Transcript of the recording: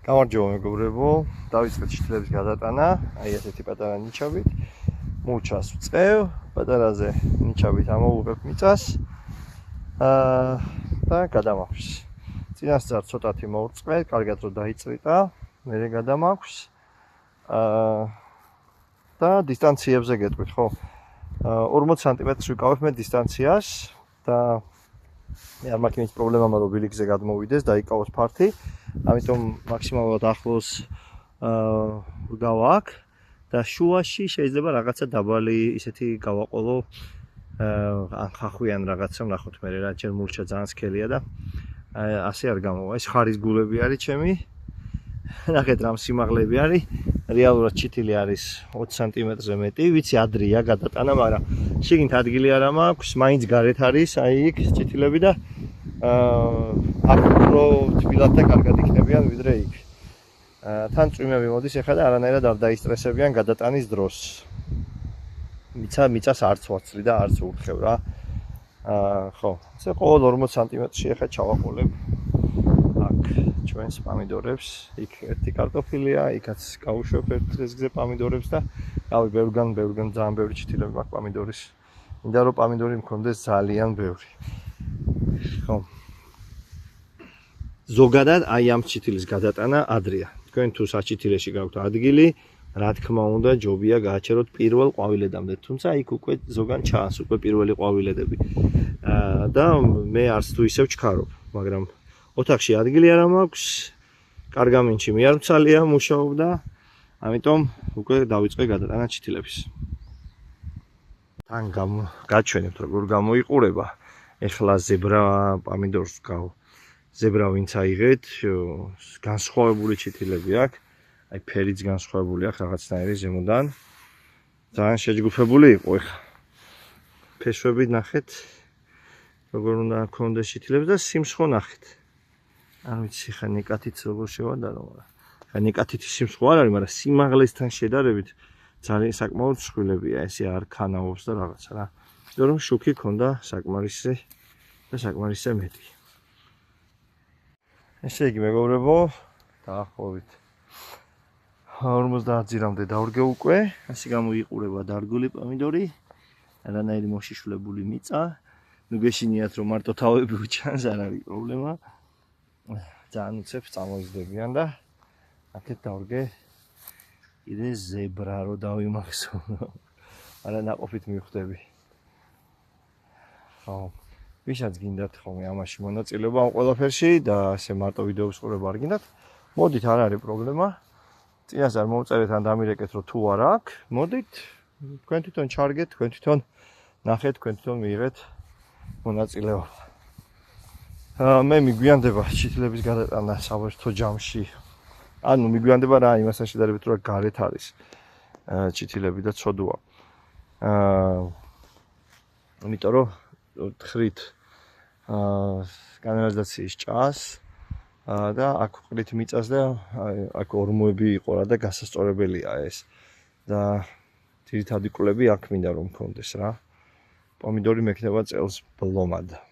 გამარჯობა მეგობრებო, დავიწყეთ ჩითილების გადატანა, აი ესეთი პატარა ნიჩაბით. მუჩას ვწევ, პატარაზე ნიჩაბით ამოვუღებ მიწას. და გადამაქვს. წინასწარ ცოტათი მოვრწყე, კარგად რომ დაიწრიტა, მერე გადამაქვს. და დისტანციებზე გეტყვით, ხო? 40 სანტიმეტრს ვიკავებ მე დისტანციას და მე არ მაქვს იმის პრობლემა, რომ ბილიკზე გადმოვიდეს და იკავოს ფართი. ამიტომ მაქსიმალურად ახლოს გავაკ და შუაში შეიძლება რაღაცა დაბალი ისეთი გავაყოლო ან ხახვიან რაღაცა ვნახოთ მე რა ჯერ მურჩა ძალიან სქელია და ასე არ გამოვა. ეს ხარის გულები არის ჩემი. ნახეთ რამ სიმაღლეები არის. რეალურად ჩითილი არის 20 სანტიმეტრზე მეტი, ვიცი ადრია გადატანა, მაგრამ შიგნით ადგილი არ მაქვს, მაინც გარეთ არის, აი იქ ჩითილები და აქ უფრო თბილად და კარგად იქნებიან ვიდრე იქ. თან წვიმები მოდის ახლა და არანაირად არ დაისტრესებიან გადატანის დროს. მიწას არც ვაცლი და არც ვურთხევ რა. ხო, ესე ყოველ 40 სანტიმეტრში ახლა ჩავაყოლებ აქ ჩვენს პამიდორებს. იქ ერთი კარტოფილია, იქაც გავუშვებ ერთ დღესგზე პამიდორებს და რავი, ბევრგან ძალიან ბევრი ჩითილები მაქვს პამიდორის. მინდა რომ პამიდორი მქონდეს ძალიან ბევრი. ხო. ზოგადად აი ამ ჩითილის გადატანა ადრეა. თქვენ თუ საჩითილეში გაქვთ ადგილი, რა თქმა უნდა, ჯობია გააჩეროთ პირველ ყვავილედამდე. თუმცა იქ უკვე ზოგან ჩანს უკვე პირველი ყვავილედები. და მე არც თუ ისევ ჩქარობ, მაგრამ ოთახში ადგილი არ მაქვს. კარგამინჩი მე არ მცალია მუშაობდა, ამიტომ უკვე დავიწყე გადატანა ჩითილების. თან გაჩვენებთ როგორ გამოიყურება. ეხლა ზებრა პამიდორს ზებრა ვინც აიღეთ, განსხვავებული ჩითილები აქვს. აი ფერიც განსხვავებული აქვს რაღაცნაირი ზემოდან. ძალიან შეჯგუფებული იყო ეხლა. ფესვები ნახეთ, როგორ უნდა გქონდეს ჩითილები და სიმსხო ნახეთ. არ ვიცი ხა ნეკათიც როგორ შევადარო, მაგრამ ხა ნეკათითი სიმსხო არ არის, მაგრამ სიმაღლესთან შედარებით ძალიან საკმაოდ მსხვილებია, ესე არ ქანაობს და რაღაცა რა. იმიტომ რომ შუქი ქონდა საკმარისზე და საკმარისზე მეტი. ესე იგი მეგობრებო, დაახლოებით 50 ძირამდე დავრგე უკვე, ასე გამოიყურება დარგული პამიდორი, არანაირი მოშიშვლებული მიწა. ნუ გეშინიათ რომ მარტო თავები უჩანს, არ არის პრობლემა. ძალიან უცებ წამოიზრდებიან და აქეთ დავრგე კიდე ზებრა რო დავიმახსოვრო. არა ნაყოფით მივხვდები. ხო. ვისაც გინდათ ხოლმე ამაში მონაწილეობა ამ ყველაფერში და ასე მარტო ვიდეოს ყურება არ გინდათ, მოდით, არ არის პრობლემა. წინასწარ მოვწერეთ ან დამირეკეთ რომ თუ არ აქვს, მოდით, თქვენ თვითონ ჩარგეთ, თქვენ თვითონ ნახეთ, თქვენ თვითონ მიიღეთ მონაწილეობა. მე მიგვიანდება ჩითილების გადატანა საბერთო ჯამში. ანუ მიგვიანდება რა, იმასთან შედარებით რომ გარეთ არის ჩითილები და ცოდოა. იმიტომ რომ თხრით კანალიზაციის ჭას და აქ ვყრით მიწას და აქ ორმოები იყო რა და გასასწორებელია ეს. და ძირითადი კვლები აქ მინდა რომ მქონდეს რა. პომიდორი მექნება წელს ბლომად.